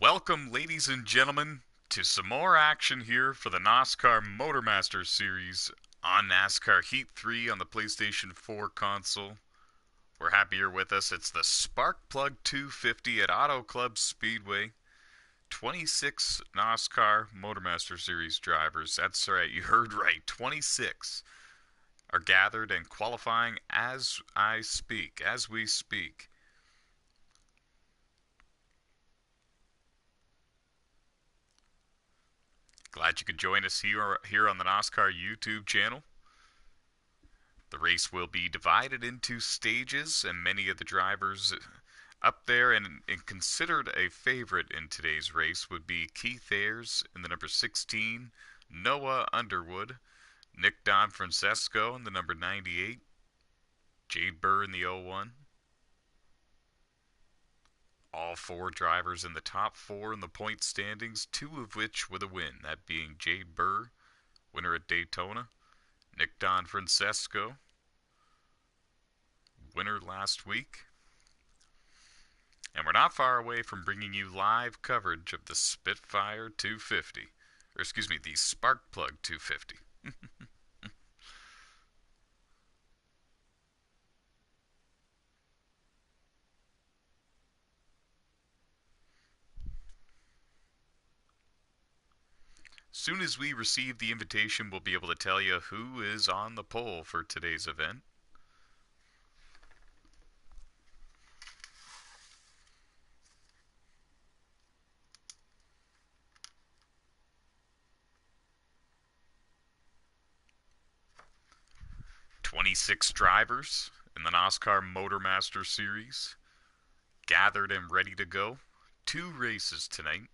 Welcome, ladies and gentlemen, to some more action here for the NOSSCAR Motormaster Series on NASCAR Heat 3 on the PlayStation 4 console. We're happy you're with us. It's the Sparkplug 250 at Auto Club Speedway. 26 NOSSCAR Motormaster Series drivers, that's right, you heard right, 26 are gathered and qualifying as we speak. Glad you could join us here on the NOSSCAR YouTube channel. The race will be divided into stages, and many of the drivers up there and considered a favorite in today's race would be Keith Ayers in the number 16, Noah Underwood, Nick Don Francesco in the number 98, Jade Burr in the 01. All four drivers in the top four in the point standings, two of which with a win, that being Jade Burr, winner at Daytona, Nick Don Francesco, winner last week. And we're not far away from bringing you live coverage of the Spitfire 250, or excuse me, the Sparkplug 250. Soon as we receive the invitation, we'll be able to tell you who is on the pole for today's event. "26 drivers in the NOSSCAR Motormaster Series, gathered and ready to go. 2 races tonight.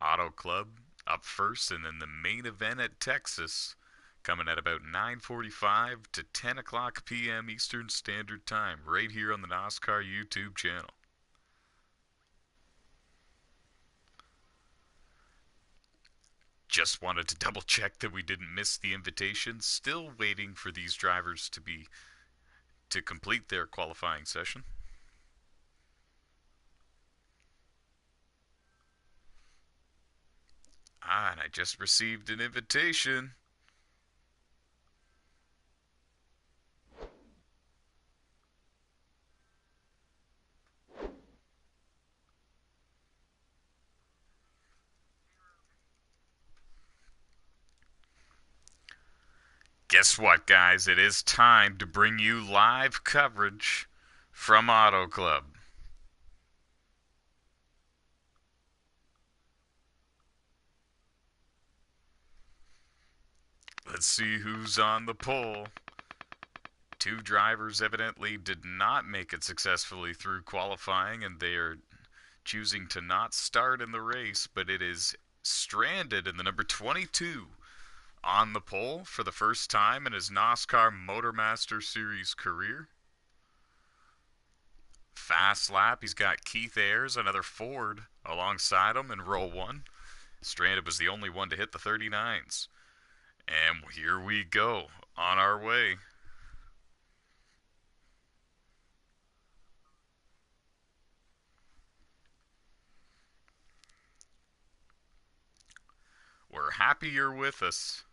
Auto Club up first, and then the main event at Texas coming at about 9:45 to 10 o'clock p.m. Eastern Standard Time, right here on the NOSSCAR YouTube channel. Just wanted to double check that we didn't miss the invitation. Still waiting for these drivers to complete their qualifying session. And I just received an invitation. Guess what, guys? It is time to bring you live coverage from Auto Club. Let's see who's on the pole. 2 drivers evidently did not make it successfully through qualifying, and they are choosing to not start in the race, but it is stranded in the number 22 on the pole for the first time in his NOSSCAR Motormaster Series career. Fast lap, he's got Keith Ayers, another Ford, alongside him in row 1. Stranded was the only one to hit the 39s. And here we go, on our way. We're happy you're with us.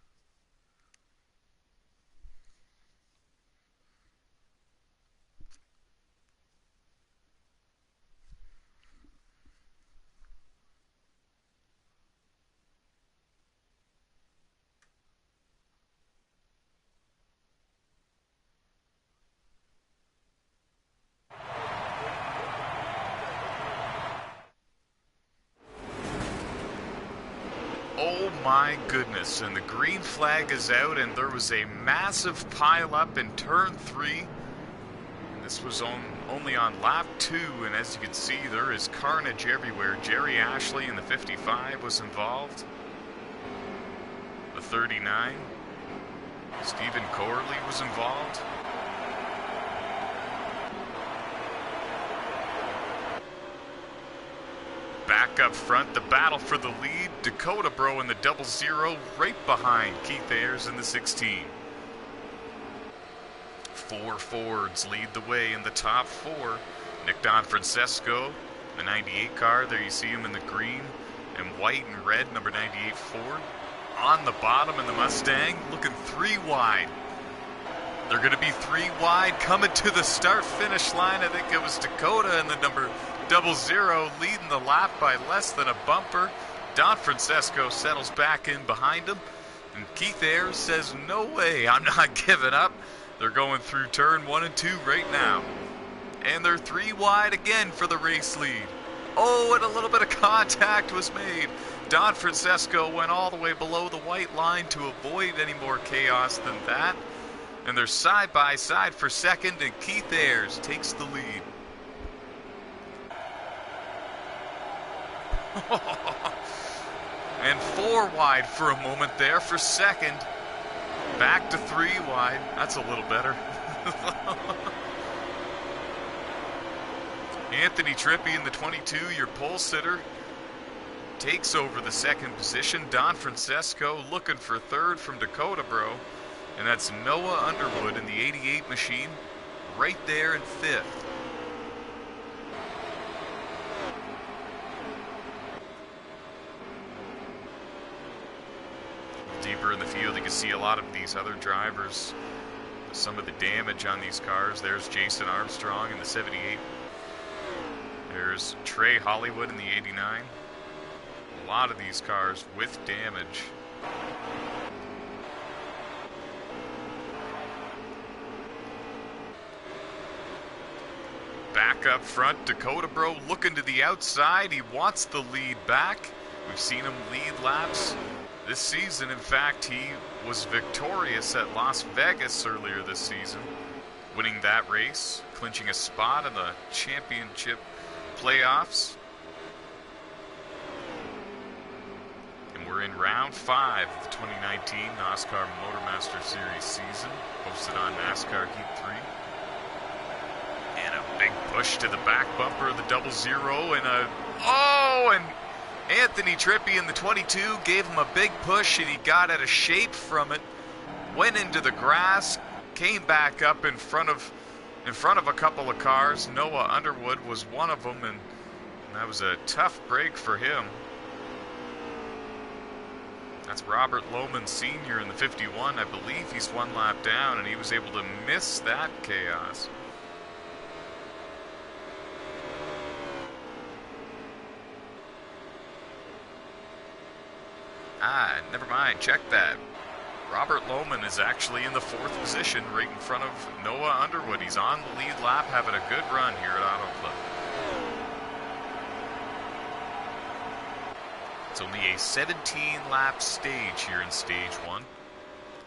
Oh my goodness, and the green flag is out, and there was a massive pile-up in turn 3. And this was only on lap 2, and as you can see, there is carnage everywhere. Jerry Ashley in the 55 was involved. The 39, Stephen Corley was involved. Back up front, the battle for the lead. Dakota Bro in the 00 right behind Keith Ayers in the 16. 4 Fords lead the way in the top 4. Nick Don Francesco The 98 car, there you see him in the green and white and red, number 98 Ford. On the bottom in the Mustang, looking 3 wide. They're going to be 3 wide coming to the start-finish line. I think it was Dakota and the number 00 leading the lap by less than a bumper. Don Francesco settles back in behind him. And Keith Ayers says, no way, I'm not giving up. They're going through turn 1 and 2 right now. And they're 3 wide again for the race lead. Oh, and a little bit of contact was made. Don Francesco went all the way below the white line to avoid any more chaos than that. And they're side by side for second, and Keith Ayers takes the lead. And 4 wide for a moment there for second. Back to 3 wide. That's a little better. Anthony Trippi in the 22, your pole sitter, takes over the second position. Don Francesco looking for third from Dakota, bro. And that's Noah Underwood in the 88 machine, right there in 5th. Deeper in the field, you can see a lot of these other drivers. Some of the damage on these cars. There's Jason Armstrong in the 78. There's Trey Hollywood in the 89. A lot of these cars with damage. Back up front, Dakota bro looking to the outside. He wants the lead back. We've seen him lead laps this season. In fact, he was victorious at Las Vegas earlier this season, winning that race, clinching a spot in the championship playoffs. And we're in round 5 of the 2019 NASCAR Motormaster Series season, hosted on NASCAR Heat 3. And a big push to the back bumper of the 00, and Anthony Trippi in the 22 gave him a big push, and he got out of shape from it, went into the grass, came back up in front of a couple of cars. Noah Underwood was one of them, and that was a tough break for him. That's Robert Lohman Sr. in the 51. I believe he's 1 lap down, and he was able to miss that chaos. Never mind, check that. Robert Lohman is actually in the 4th position, right in front of Noah Underwood. He's on the lead lap, having a good run here at Auto Club. It's only a 17-lap stage here in Stage 1.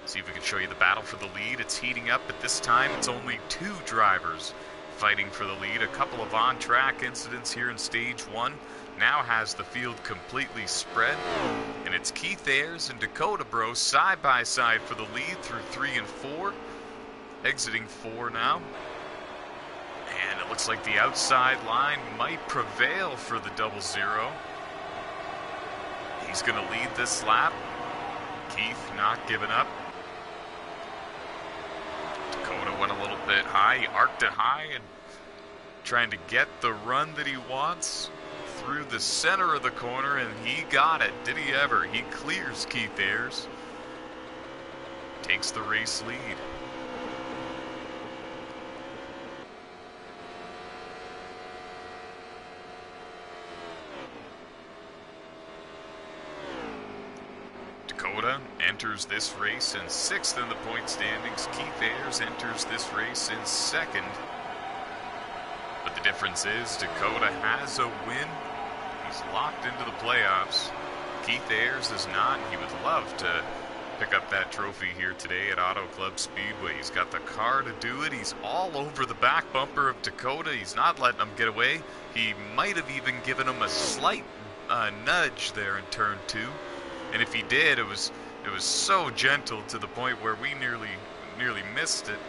See if we can show you the battle for the lead. It's heating up, but this time it's only 2 drivers fighting for the lead. A couple of on-track incidents here in Stage 1. Now has the field completely spread, and it's Keith Ayers and Dakota bro side by side for the lead through 3 and 4, exiting 4 now, and it looks like the outside line might prevail for the 00. He's going to lead this lap. Keith not giving up. Dakota went a little bit high. He arced it high and trying to get the run that he wants through the center of the corner, and he got it. Did he ever? He clears Keith Ayers. Takes the race lead. Dakota enters this race in 6th in the point standings. Keith Ayers enters this race in 2nd. But the difference is Dakota has a win. He's locked into the playoffs. Keith Ayers is not. He would love to pick up that trophy here today at Auto Club Speedway. He's got the car to do it. He's all over the back bumper of Dakota. He's not letting him get away. He might have even given him a slight nudge there in turn 2. And if he did, it was so gentle to the point where we nearly missed it.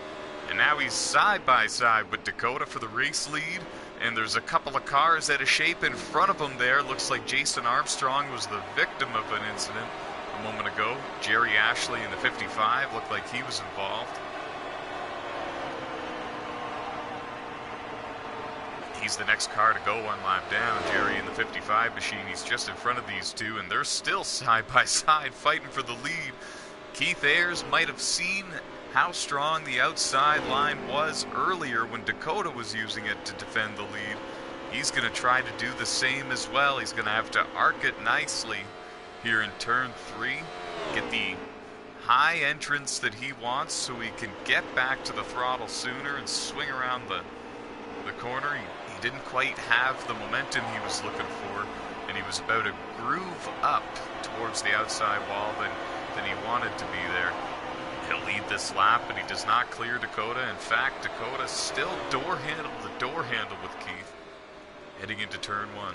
And now he's side by side with Dakota for the race lead. And there's a couple of cars out of shape in front of him there. Looks like Jason Armstrong was the victim of an incident a moment ago. Jerry Ashley in the 55 looked like he was involved. He's He's the next car to go one lap down. Jerry in the 55 machine, he's just in front of these two, and they're still side by side fighting for the lead. Keith Ayers might have seen how strong the outside line was earlier when Dakota was using it to defend the lead. He's going to try to do the same as well. He's going to have to arc it nicely here in turn 3. Get the high entrance that he wants so he can get back to the throttle sooner and swing around the corner. He didn't quite have the momentum he was looking for, and he was about a groove up towards the outside wall than he wanted to be there. He'll lead this lap, but he does not clear Dakota. In fact, Dakota still the door handle with Keith heading into turn 1.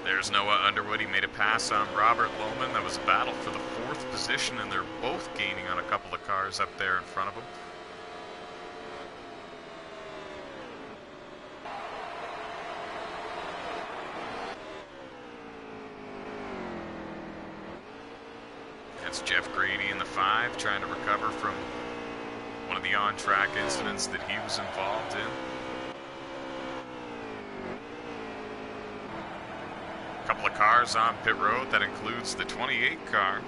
There's Noah Underwood. He made a pass on Robert Lohman. That was a battle for the 4th position, and they're both gaining on a couple of cars up there in front of them. That's Jeff Grady in the 5 trying to recover from one of the on-track incidents that he was involved in. Couple of cars on pit road. That includes the 28 car.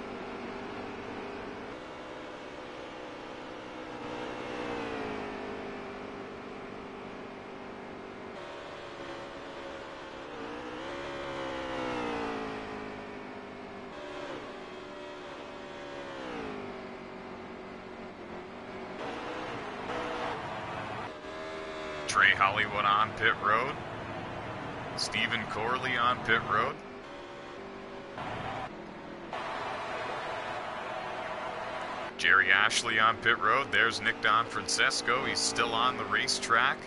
Trey Hollywood on pit road. Stephen Corley on pit road. Jerry Ashley on pit road. There's Nick Don Francesco. He's still on the racetrack.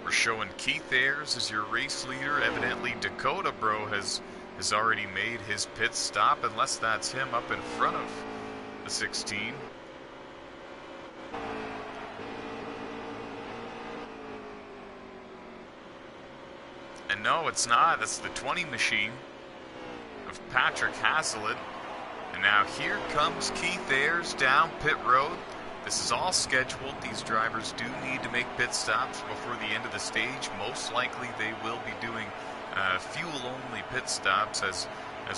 We're showing Keith Ayers as your race leader. Evidently Dakota Bro has already made his pit stop, unless that's him up in front of the 16. And no, it's not. That's the 20 machine of Patrick Hasselett. And now here comes Keith Ayers down pit road. This is all scheduled. These drivers do need to make pit stops before the end of the stage. Most likely they will be doing fuel-only pit stops, as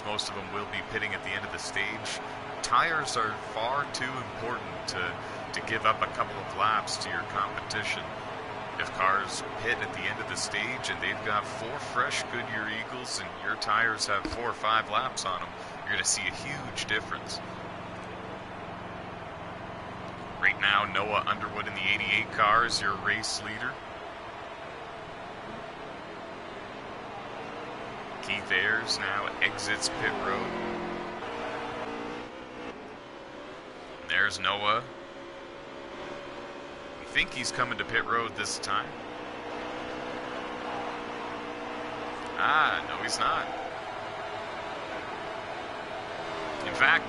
most of them will be pitting at the end of the stage. Tires are far too important to give up a couple of laps to your competition. If cars pit at the end of the stage and they've got 4 fresh Goodyear Eagles and your tires have 4 or 5 laps on them, you're going to see a huge difference. Right now, Noah Underwood in the 88 car is your race leader. Keith Ayers now exits pit road. There's Noah. I think he's coming to pit road this time. No, he's not. In fact,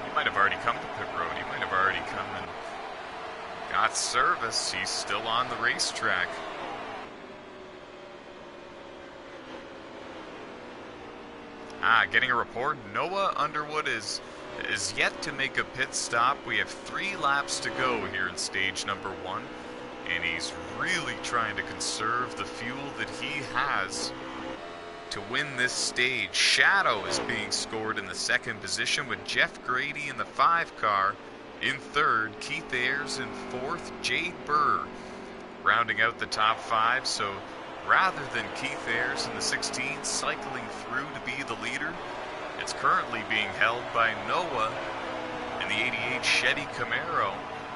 he might have already come to pit road. He might have already come and got service. He's still on the racetrack. Getting a report. Noah Underwood is yet to make a pit stop. We have 3 laps to go here in stage number 1, and he's really trying to conserve the fuel that he has to win this stage. Shadow is being scored in the 2nd position with Jeff Grady in the 5 car. In 3rd, Keith Ayers in 4th, Jade Burr rounding out the top 5. So rather than Keith Ayers in the 16 cycling through to be the leader, it's currently being held by Noah in the 88 Chevy Camaro.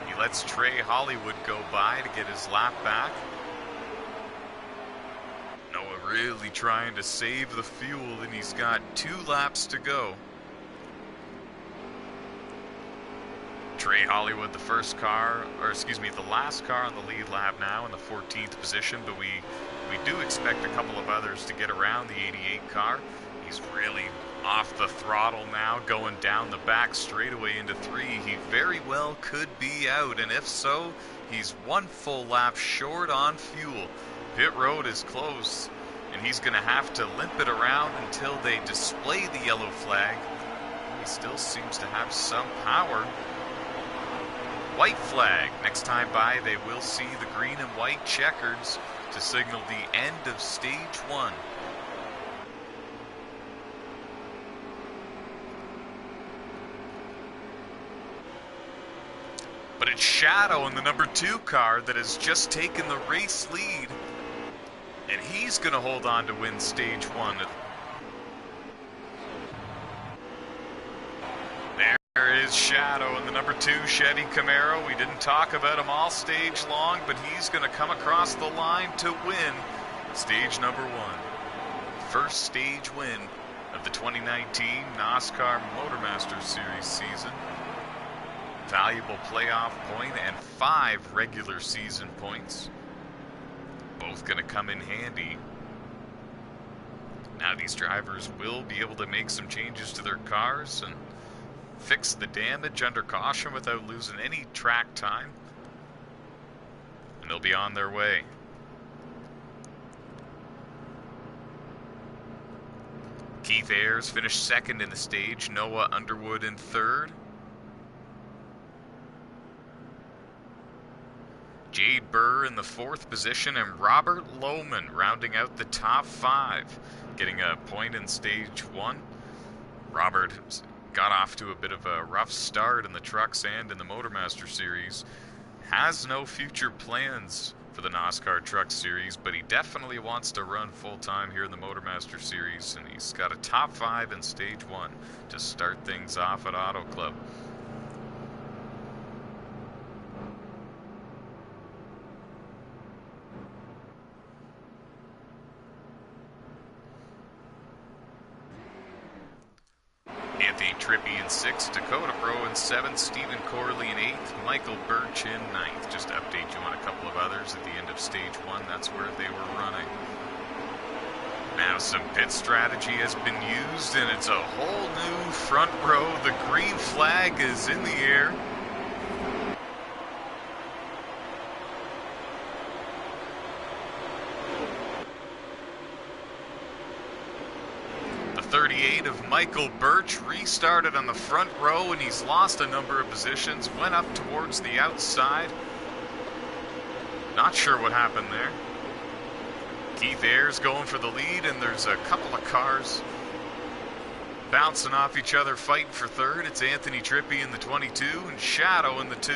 He lets Trey Hollywood go by to get his lap back. Noah really trying to save the fuel, and he's got 2 laps to go. Trey Hollywood, the last car on the lead lap now in the 14th position, but we do expect a couple of others to get around the 88 car. He's really off the throttle now, going down the back straightaway into 3. He very well could be out, and if so, he's 1 full lap short on fuel. Pit road is close, and he's going to have to limp it around until they display the yellow flag. He still seems to have some power. White flag. Next time by, they will see the green and white checkers to signal the end of stage 1. But it's Shadow in the number 2 car that has just taken the race lead. And he's going to hold on to win stage 1. There is Shadow in the number 2 Chevy Camaro. We didn't talk about him all stage long, but he's going to come across the line to win stage number 1. First stage win of the 2019 NASCAR Motormasters Series season. Valuable playoff point and 5 regular season points. Both going to come in handy. Now these drivers will be able to make some changes to their cars and fix the damage under caution without losing any track time. And they'll be on their way. Keith Ayers finished second in the stage. Noah Underwood in third. Jade Burr in the 4th position, and Robert Lohman rounding out the top 5, getting a point in stage 1. Robert got off to a bit of a rough start in the trucks and in the Motormaster Series. Has no future plans for the NASCAR Truck Series, but he definitely wants to run full-time here in the Motormaster Series, and he's got a top 5 in stage 1 to start things off at Auto Club. Anthony Trippi in 6th, Dakota Bro in 7th, Stephen Corley in 8th, Michael Birch in 9th. Just to update you on a couple of others at the end of stage 1, that's where they were running. Now some pit strategy has been used, and it's a whole new front row. The green flag is in the air. The 38 of Michael Birch restarted on the front row, and he's lost a number of positions, went up towards the outside. Not sure what happened there. Keith Ayers going for the lead, and there's a couple of cars bouncing off each other, fighting for third. It's Anthony Trippi in the 22 and Shadow in the 2.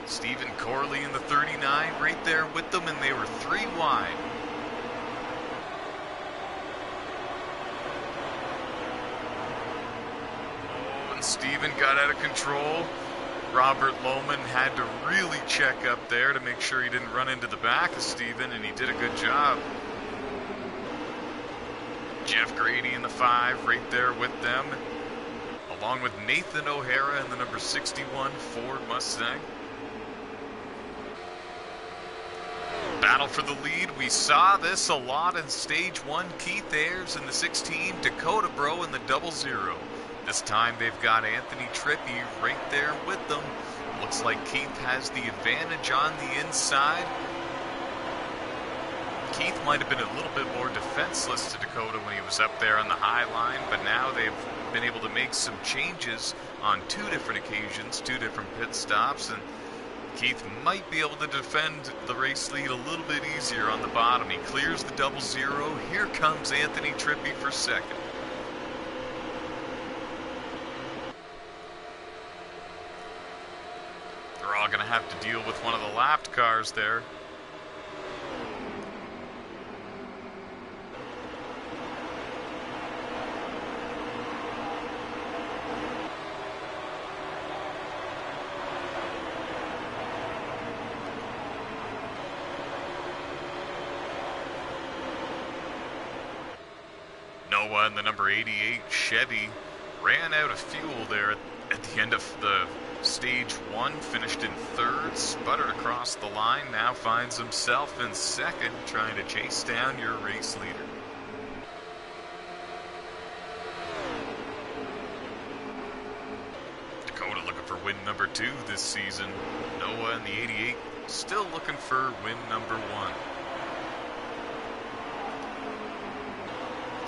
Stephen Corley in the 39 right there with them, and they were 3 wide. Oh, and Stephen got out of control. Robert Lohman had to really check up there to make sure he didn't run into the back of Stephen, and he did a good job. Jeff Grady in the 5 right there with them, along with Nathan O'Hara in the number 61 Ford Mustang. Battle for the lead. We saw this a lot in stage 1. Keith Ayers in the 16, Dakota Bro in the 00. This time they've got Anthony Trippi right there with them. Looks like Keith has the advantage on the inside. Keith might have been a little bit more defenseless to Dakota when he was up there on the high line, but now they've been able to make some changes on 2 different occasions, 2 different pit stops, and Keith might be able to defend the race lead a little bit easier on the bottom. He clears the 00. Here comes Anthony Trippi for second. They're all going to have to deal with one of the lapped cars there. Noah in the number 88 Chevy ran out of fuel there at the end of the stage 1, finished in 3rd, sputtered across the line, now finds himself in 2nd, trying to chase down your race leader. Dakota looking for win number 2 this season. Noah in the 88 still looking for win number 1.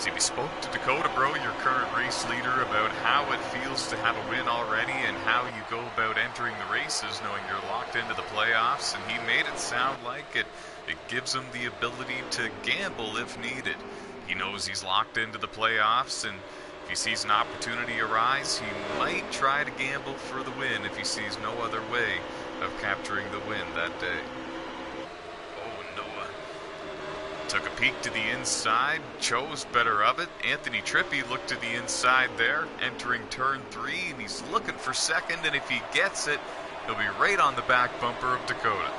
See, we spoke to Dakota Bro, your current race leader, about how it feels to have a win already and how you go about entering the races knowing you're locked into the playoffs, and he made it sound like it gives him the ability to gamble if needed. He knows he's locked into the playoffs, and if he sees an opportunity arise, he might try to gamble for the win if he sees no other way of capturing the win that day. Oh, Noah took a peek to the inside, chose better of it. Anthony Trippi looked to the inside there, entering turn 3, and he's looking for second, and if he gets it, he'll be right on the back bumper of Dakota.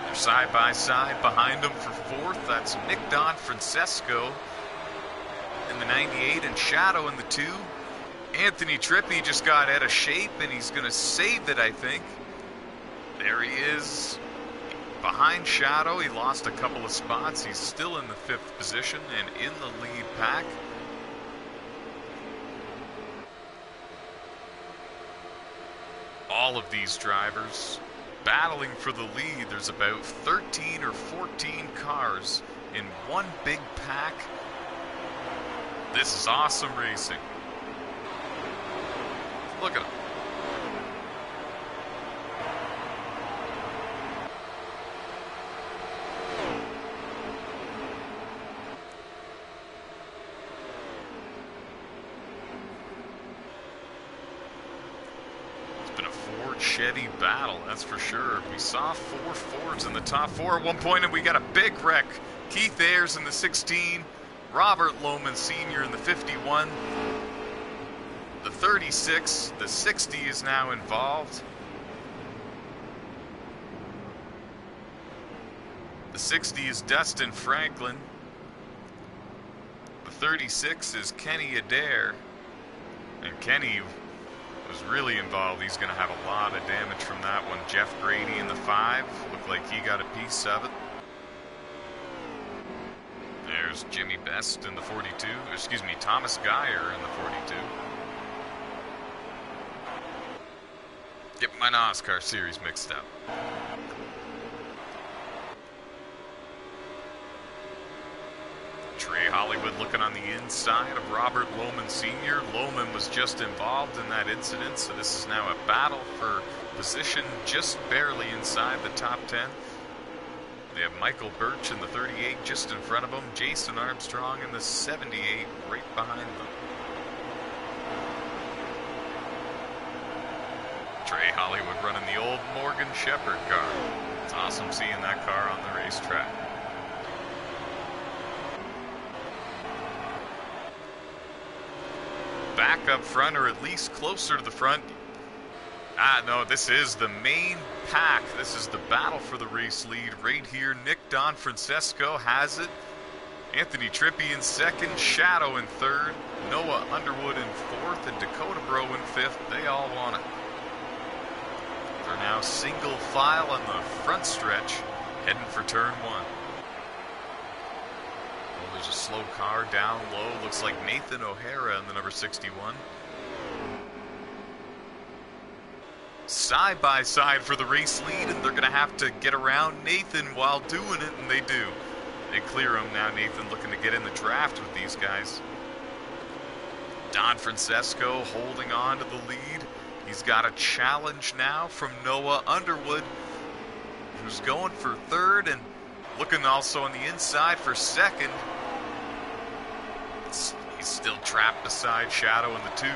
They're side by side behind him for 4th. That's Nick Don Francesco in the 98 and Shadow in the 2. Anthony Trippi just got out of shape, and he's going to save it, I think. There he is. Behind Shadow, he lost a couple of spots. He's still in the 5th position and in the lead pack. All of these drivers battling for the lead. There's about 13 or 14 cars in one big pack. This is awesome racing. Look at him. Chevy battle, that's for sure. We saw 4 Fords in the top 4 at one point, and we got a big wreck. Keith Ayers in the 16, Robert Lohman Sr. in the 51, the 36, the 60 is now involved. The 60 is Dustin Franklin. The 36 is Kenny Adair, and Kenny was really involved. He's going to have a lot of damage from that one. Jeff Grady in the 5. Looked like he got a piece of it. There's Jimmy Best in the 42. Excuse me, Thomas Geyer in the 42. Get my NASCAR series mixed up. Trey Hollywood looking on the inside of Robert Lohman Sr. Lohman was just involved in that incident, so this is now a battle for position just barely inside the top 10. They have Michael Birch in the 38 just in front of him, Jason Armstrong in the 78 right behind them. Trey Hollywood running the old Morgan Shepherd car. It's awesome seeing that car on the racetrack. Back up front, or at least closer to the front. No, this is the main pack. This is the battle for the race lead right here. Nick Don Francesco has it. Anthony Trippi in 2nd, Shadow in 3rd, Noah Underwood in 4th, and Dakota Bro in 5th. They all want it. They're now single file on the front stretch, heading for turn 1. There's a slow car down low. Looks like Nathan O'Hara in the number 61. Side by side for the race lead, and they're going to have to get around Nathan while doing it, and they do. They clear him now. Nathan looking to get in the draft with these guys. Don Francesco holding on to the lead. He's got a challenge now from Noah Underwood, who's going for 3rd and looking also on the inside for 2nd. He's still trapped beside Shadow in the 2.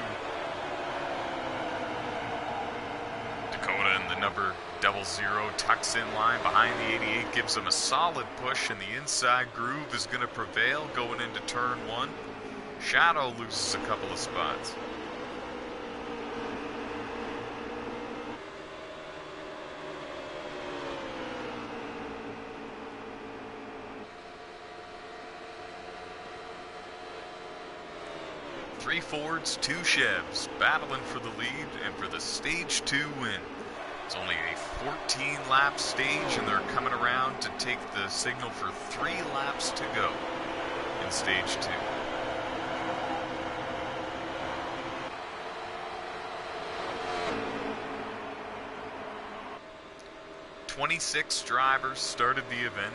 Dakota in the number 00 tucks in line behind the 88, gives him a solid push, and the inside groove is going to prevail going into turn 1. Shadow loses a couple of spots. Three Fords, 2 Chevs, battling for the lead and for the Stage 2 win. It's only a 14-lap stage, and they're coming around to take the signal for 3 laps to go in Stage 2. 26 drivers started the event.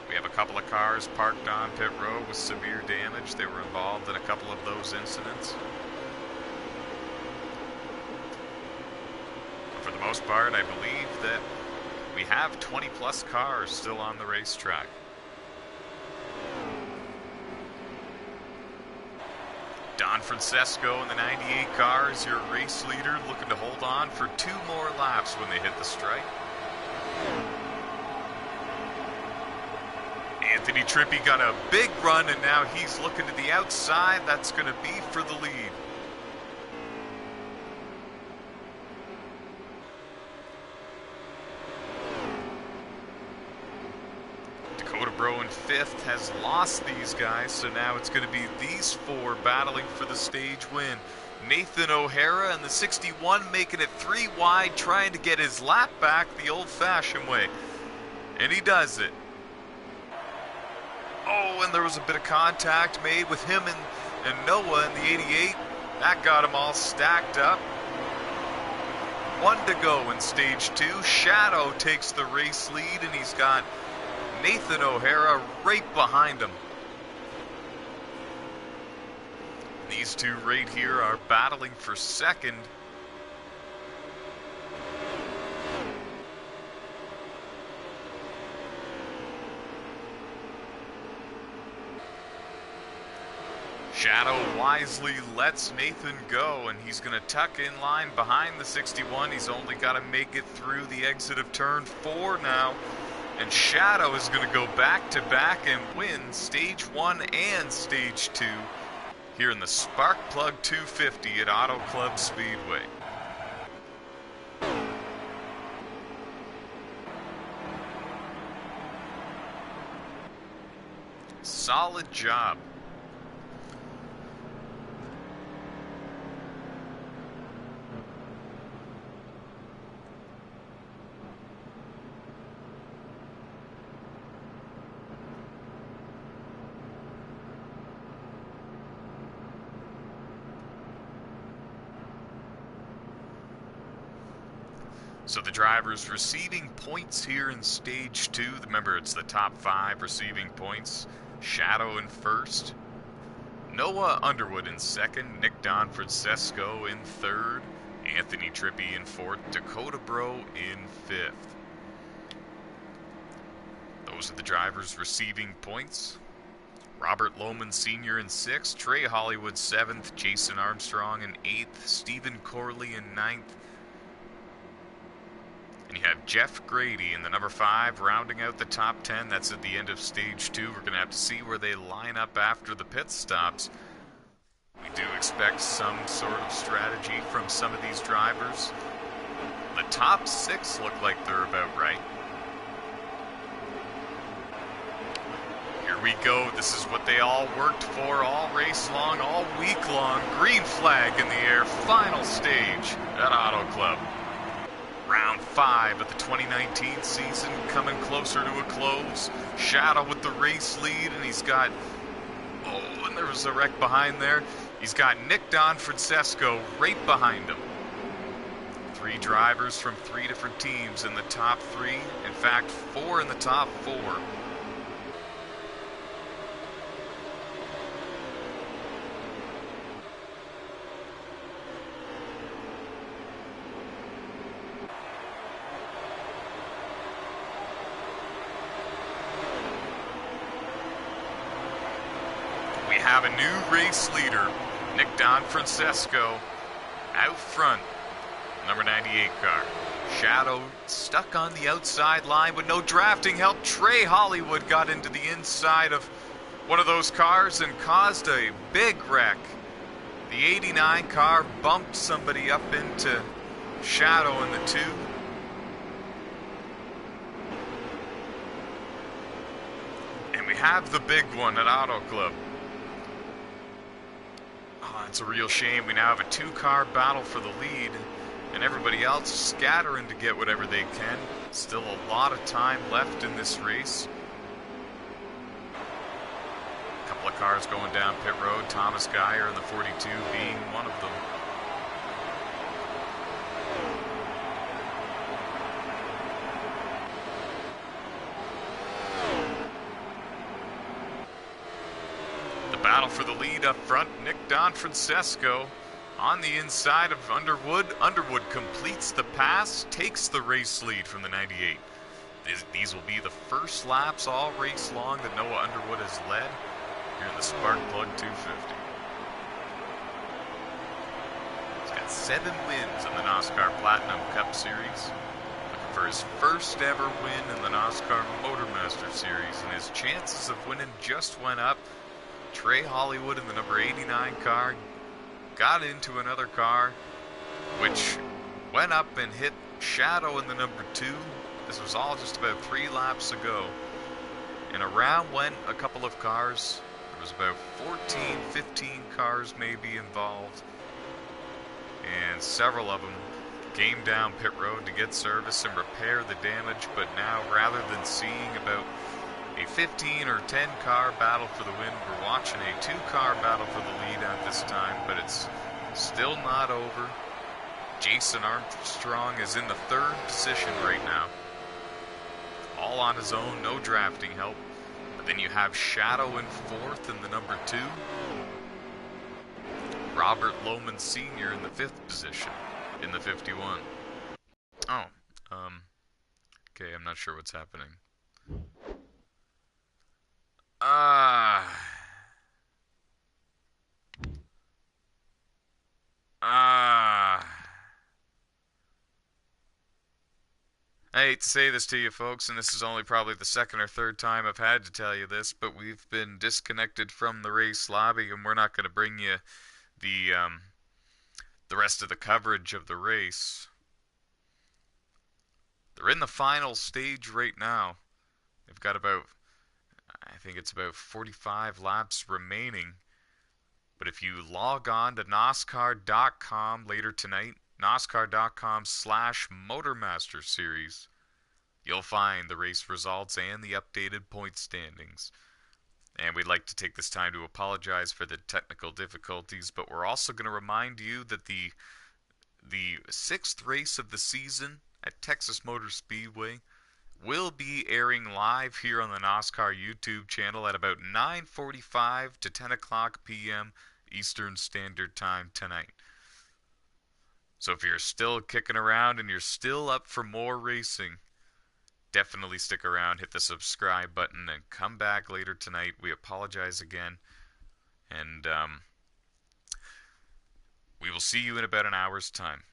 We have a couple of cars parked on pit road with severe damage. They were involved in a couple of those incidents. But for the most part, I believe that we have 20 plus cars still on the racetrack. Don Francesco in the 98 car is your race leader, looking to hold on for 2 more laps when they hit the stripe. Anthony Trippi got a big run, and now he's looking to the outside. That's going to be for the lead. Dakota Bro in 5th has lost these guys, so now it's going to be these 4 battling for the stage win. Nathan O'Hara in the 61 making it 3 wide, trying to get his lap back the old-fashioned way. And he does it. Oh, and there was a bit of contact made with him and Noah in the 88. That got them all stacked up. 1 to go in stage 2. Shadow takes the race lead, and he's got Nathan O'Hara right behind him. These 2 right here are battling for 2nd. Shadow wisely lets Nathan go, and he's going to tuck in line behind the 61. He's only got to make it through the exit of turn 4 now. And Shadow is going to go back-to-back and win stage 1 and stage 2 here in the Spark Plug 250 at Auto Club Speedway. Solid job. So the drivers receiving points here in stage 2. Remember, it's the top 5 receiving points. Shadow in 1st. Noah Underwood in 2nd. Nick Don Francesco in 3rd. Anthony Trippi in 4th. Dakota Bro in 5th. Those are the drivers receiving points. Robert Lohman Sr. in 6th. Trey Hollywood 7th. Jason Armstrong in 8th. Stephen Corley in 9th. And you have Jeff Grady in the number 5 rounding out the top 10. That's at the end of stage 2. We're going to have to see where they line up after the pit stops. We do expect some sort of strategy from some of these drivers. The top 6 look like they're about right. Here we go. This is what they all worked for all race long, all week long. Green flag in the air. Final stage at Auto Club. Round 5 of the 2019 season coming closer to a close. Shadow with the race lead, and he's got, oh, and there was a wreck behind there. He's got Nick Don Francesco right behind him. 3 drivers from 3 different teams in the top 3. In fact, 4 in the top 4. Have a new race leader, Nick Don Francesco, out front, number 98 car. Shadow stuck on the outside line with no drafting help. Trey Hollywood got into the inside of one of those cars and caused a big wreck. The 89 car bumped somebody up into Shadow in the 2. And we have the big one at Auto Club. Oh, it's a real shame. We now have a 2-car battle for the lead, and everybody else scattering to get whatever they can. Still a lot of time left in this race. A couple of cars going down pit road. Thomas Geyer in the 42 being one of them. battle for the lead up front, Nick Donfrancesco on the inside of Underwood. Underwood completes the pass, takes the race lead from the 98. These will be the first laps all race long that Noah Underwood has led here in the Sparkplug 250. He's got 7 wins in the NOSSCAR Platinum Cup Series. Looking for his first ever win in the NOSSCAR Motormaster Series, and his chances of winning just went up. Trey Hollywood in the number 89 car got into another car, which went up and hit Shadow in the number 2. This was all just about 3 laps ago. And around went a couple of cars. There was about 14, 15 cars maybe involved. And several of them came down pit road to get service and repair the damage. But now, rather than seeing about a 15 or 10 car battle for the win, we're watching a 2-car battle for the lead at this time, but it's still not over. Jason Armstrong is in the 3rd position right now, all on his own, no drafting help. But then you have Shadow in 4th in the number 2, Robert Lohman Sr. in the 5th position in the 51. Okay, I'm not sure what's happening. I hate to say this to you folks, and this is only probably the 2nd or 3rd time I've had to tell you this, but we've been disconnected from the race lobby, and we're not going to bring you the rest of the coverage of the race. They're in the final stage right now. They've got about, I think it's about 45 laps remaining. But if you log on to NOSSCAR.com later tonight, NOSSCAR.com/Motormaster Series, you'll find the race results and the updated point standings. And we'd like to take this time to apologize for the technical difficulties, but we're also going to remind you that the 6th race of the season at Texas Motor Speedway will be airing live here on the NOSSCAR YouTube channel at about 9:45 to 10 o'clock p.m. Eastern Standard Time tonight. So if you're still kicking around and you're still up for more racing, definitely stick around, hit the subscribe button, and come back later tonight. We apologize again, and we will see you in about an hour's time.